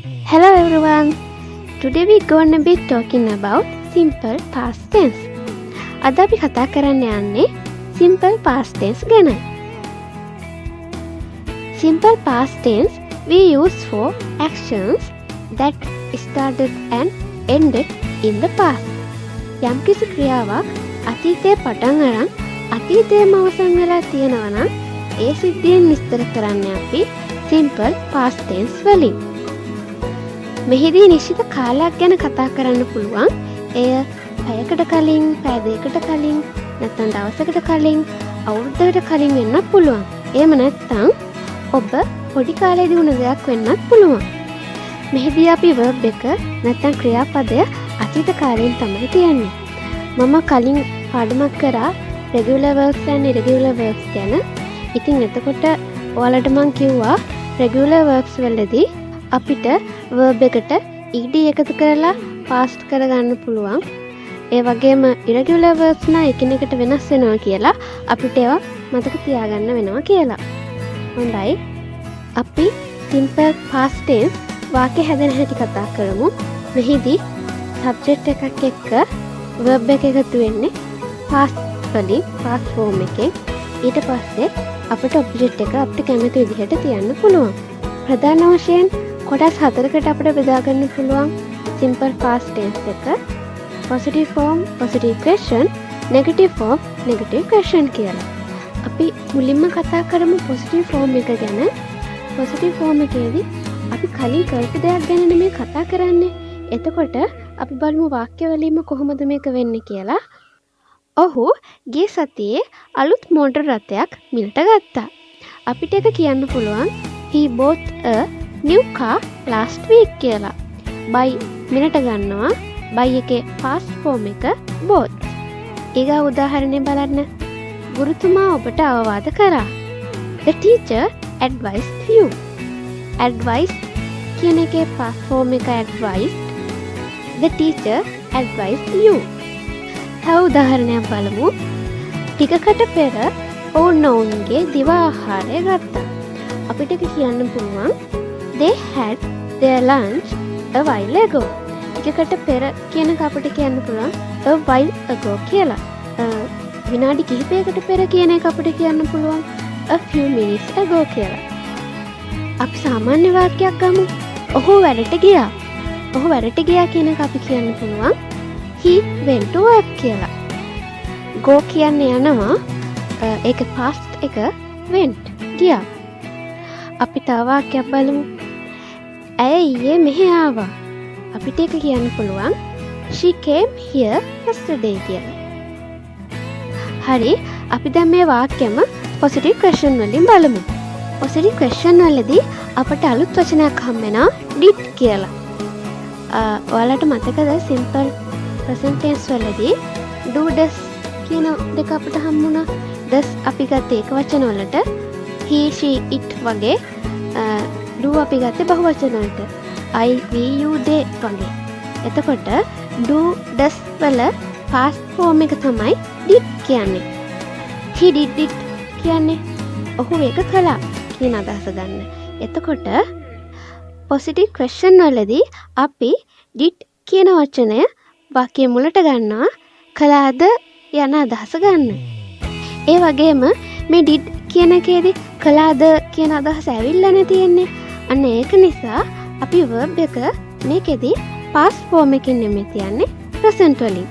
Hello everyone. Today we gonna be talking about simple past tense. අද අපි කතා කරන්න යන්නේ simple past tense ගැන. Simple past tense we use for actions that started and ended in the past. යම්කිසි ක්‍රියාවක් අතීතයේ පටන් අරන් අතීතයේම අවසන් වෙලා තියෙනවා නම් ඒ සිද්ධියෙන් විස්තර කරන්නේ අපි simple past tense වලින්. මෙහිදී නිශ්චිත කාලයක් ගැන කතා කරන්න පුළුවන්. එය පැයකට කලින්, පැය දෙකකට කලින්, නැත්නම් දවසකට කලින්, අවුරුද්දකට කලින් වෙන්නත් පුළුවන්. එහෙම නැත්නම් ඔබ පොඩි කාලේදී වුණ දෙයක් වෙන්නත් පුළුවන්. මෙහිදී අපි verb එක නැත්නම් ක්‍රියාපදය අතීත කාලයෙන් තමයි තියන්නේ. මම කලින් පාඩමක් කරා regular verbs and irregular verbs ගැන. ඉතින් එතකොට ඔයාලට මම කිව්වා regular verbs වලදී අපිට verb එකට ed එකතු කරලා past කරගන්න පුළුවන්. ඒ වගේම irregular verbs නා එකිනෙකට වෙනස් වෙනවා කියලා අපිට ඒවා මතක තියාගන්න වෙනවා කියලා. හොඳයි. අපි simple past tense වාක්‍ය හැදෙන හැටි කතා කරමු. මෙහිදී subject එකක් එක්ක verb එක එකතු වෙන්නේ past වලින්, past form එකෙන්. ඊට පස්සේ අපිට object එක අපිට කැමති විදිහට තියන්න පුළුවන්. ප්‍රධාන වශයෙන් කොටස් හතරකට අපිට බෙදා ගන්න පුළුවන් simple past tense එක. positive form, positive question, negative form, negative question කියලා. අපි මුලින්ම කතා කරමු positive form එක ගැන. positive form එකේදී අපි කලින් කරපු දෙයක් ගැන නෙමෙයි කතා කරන්නේ. එතකොට අපි බලමු වාක්‍ය වලින්ම කොහොමද මේක වෙන්නේ කියලා. ඔහු ගිය සතියේ අලුත් මෝටර් රථයක් මිලට ගත්තා. අපිට ඒක කියන්න පුළුවන් he bought a new car last week කියලා. buy මිලට ගන්නවා. buy එකේ past form එක bought. ඊගා උදාහරණය බලන්න. ගුරුතුමා ඔබට අවවාද කරා. The teacher advised you. advice කියන එකේ past form එක advised. The teacher advised you. තව උදාහරණයක් බලමු. ටිකකට පෙර ඔවුන්ගේ දිවා ආහාරය ගත්තා. අපිට කියන්න පුළුවන් they had their lunch a while ago. ටිකකට පෙර කියන එක අපිට කියන්න පුළුවන් a while ago කියලා. විනාඩි කිහිපයකට පෙර කියන එක අපිට කියන්න පුළුවන් a few minutes ago කියලා. අපි සාමාන්‍ය වාක්‍යයක් ගමු. ඔහු වැඩට ගියා. ඔහු වැඩට ගියා කියන එක අපි කියන්න පුළුවන් he went to work කියලා. go කියන්නේ යනවා. ඒක past එක went ගියා. අපි තව වාක්‍යයක් බලමු. ඇය ඊයේ මෙහෙ ආවා. අපිට ඒක කියන්න පුළුවන් she came here yesterday කියලා. හරි. අපි දැන් මේ වාක්‍යෙම positive question වලින් බලමු. positive question වලදී අපට අලුත් වචනයක් හම් වෙනවා did කියලා. ඔයාලට මතකද simple present tense වලදී do does කියන දෙක අපිට හම් වුණා. does අපි ගත්තේ ඒක වචන වලට, he she it වගේ. do අපි ගත්තේ බහු වචන වලට, I we you they වගේ. එතකොට do does වල past form එක තමයි did කියන්නේ. he did it කියන්නේ ඔහු ඒක කළා කියන අදහස ගන්න. එතකොට positive question වලදී අපි did කියන වචනය වාක්‍ය මුලට ගන්නවා කළාද යන අදහස ගන්න. ඒ වගේම මේ did කියන එකේදී කළාද කියන අදහස ඇවිල්ලානේ තියෙන්නේ. අන්න ඒක නිසා අපි verb එක මේකෙදී past form එකකින් නෙමෙයි තියන්නේ present වලින්.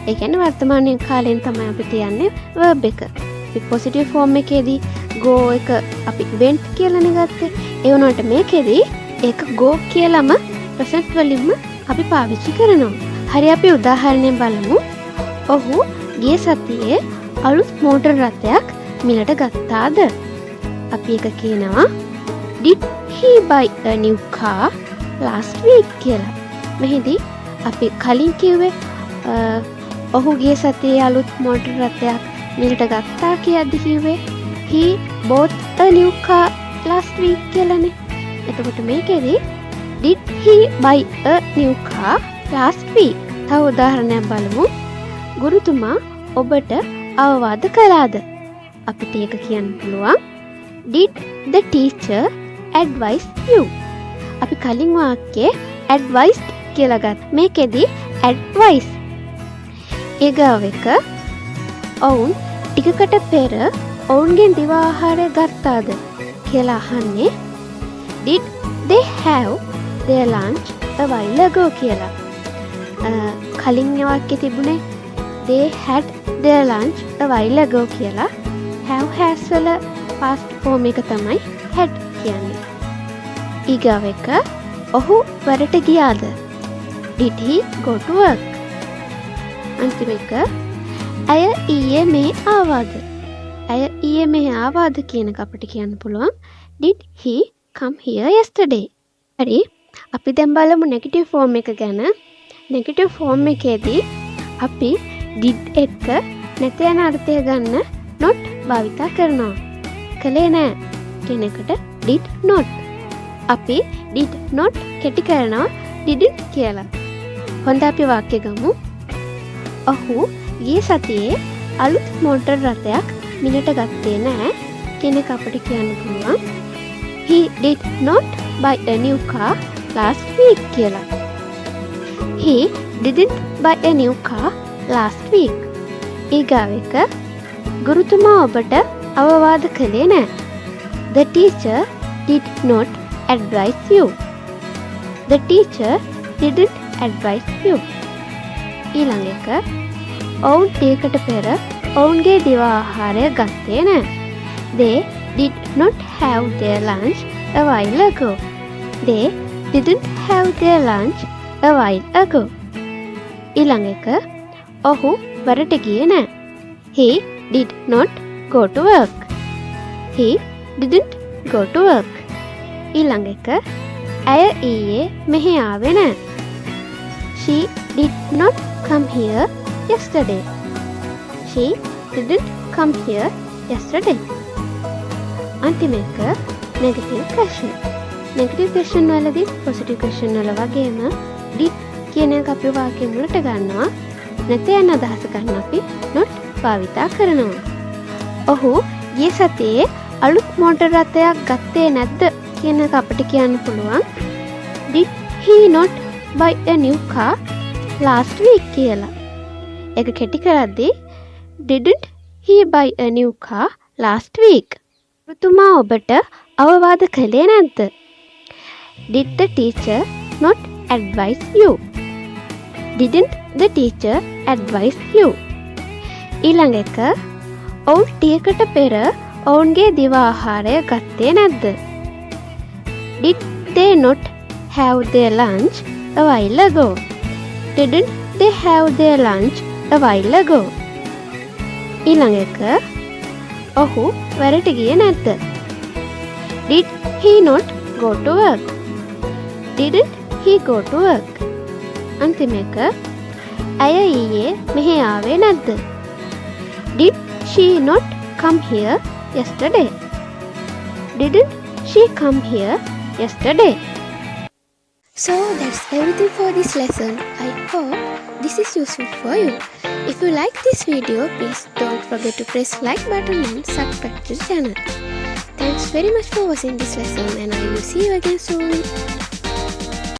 ඒ කියන්නේ වර්තමාන කාලයෙන් තමයි අපි තියන්නේ verb එක. අපි positive form එකේදී go එක අපි went කියලානේ ගත්තේ. ඒ වුණාට මේකෙදී ඒක go කියලාම present වලින්ම අපි පාවිච්චි කරනවා. හරි, අපි උදාහරණයක් බලමු. ඔහු ගිය සතියේ අලුත් මෝටර් රථයක් මිලට ගත්තාද? අපි එක කියනවා did he buy a new car last week කියලා. මෙහිදී අපි කලින් කිව්වේ ඔහු ගිය සතියේ අලුත් මෝටර් රථයක් මිලට ගත්තා කියද්දි කිව්වේ he bought a new car last week කියලානේ. එතකොට මේකෙදී did he buy a new car last week? තව උදාහරණයක් බලමු. ගුරුතුමා ඔබට අවවාද කළාද? අපිට ඒක කියන්න පුළුවන් did the teacher advise you? අපි කලින් වාක්‍යයේ advised කියලා ගත්තා. මේකෙදි advice. ඊගාව එක ඔවුන් ටිකකට පෙර ඔවුන්ගෙන් දිව ආහාරය ගත්තාද කියලා අහන්නේ did they have their lunch a while ago කියලා. කලින් වාක්‍යයේ තිබුණේ they had their lunch a while ago කියලා. have has වල past form එක තමයි had කියන්නේ. ඊගාව එක ඔහු වැඩට ගියාද? did he go to work? අන්තිම එක ඇය ඊයේ මේ ආවාද? ඇය ඊයේ මේ ආවාද කියන එක අපිට කියන්න පුළුවන් did he come here yesterday? හරි, අපි දැන් බලමු නෙගටිව් ෆෝම් එක ගැන. නෙගටිව් ෆෝම් එකේදී අපි did එක නැත යන අර්ථය ගන්න not භාවිතා කරනවා. කලේ නෑ කියන එකට did not. අපි did not කෙටි කරනවා didn't කියලා. හොඳ අපි වාක්‍ය ගමු. ඔහු ගිය සතියේ අලුත් මෝටර් රථයක් මිලට ගත්තේ නෑ කියන එක අපිට කියන්න පුළුවන් he did not buy a new car last week කියලා. he didn't buy a new car last week. ඊගාව එක ගුරුතුමා ඔබට අවවාද කළේ නෑ. the teacher did not advise you. the teacher didn't advise you. ඊළඟ එක ඔවුන් ටිකකට පෙර ඔවුන්ගේ දිව ආහාරය ගත්තේ නෑ. they did not have their lunch a while ago. they didn't have their lunch a while ago. ඊළඟ එක ඔහු වැඩට ගියේ නෑ. he did not go to work. he didn't go to work. ඊළඟ එක ඇය ඊයේ මෙහි ආවේ නෑ. she did not come here yesterday. she didn't come here yesterday. අන්තිම එක negative question. negative question වලදී positive question වල වගේම did කියන එක අපි වාක්‍ය මුලට ගන්නවා. නැත යන අදහස ගන්න අපි not භාවිතා කරනවා. ඔහු ගිය සතියේ අලුත් මෝටර් රථයක් ගත්තේ නැද්ද කියන එක අපිට කියන්න පුළුවන් did he not buy a new car last week කියලා. ඒක කෙටි කරද්දී didn't he buy a new car last week? ගුරුතුමා ඔබට අවවාද කළේ නැද්ද? did the teacher not advise you? didn't the teacher advise you? ඊළඟ එක ඔවුන් ටිකකට පෙර ඔවුන්ගේ දිව ආහාරය ගත්තේ නැද්ද? did they not have their lunch a while ago? didn't they have their lunch a while ago? ඊළඟ එක ඔහු වැඩට ගියේ නැද්ද? did he not go to work? didn't he go to work? අන්තිම එක ඇය ඊයේ මෙහි ආවේ නැද්ද? did she not come here yesterday? didn't she come here yesterday? So that's everything for this lesson. I hope this is useful for you. If you like this video, please don't forget to press like button and subscribe to the channel. Thanks very much for watching this lesson and I will see you again soon.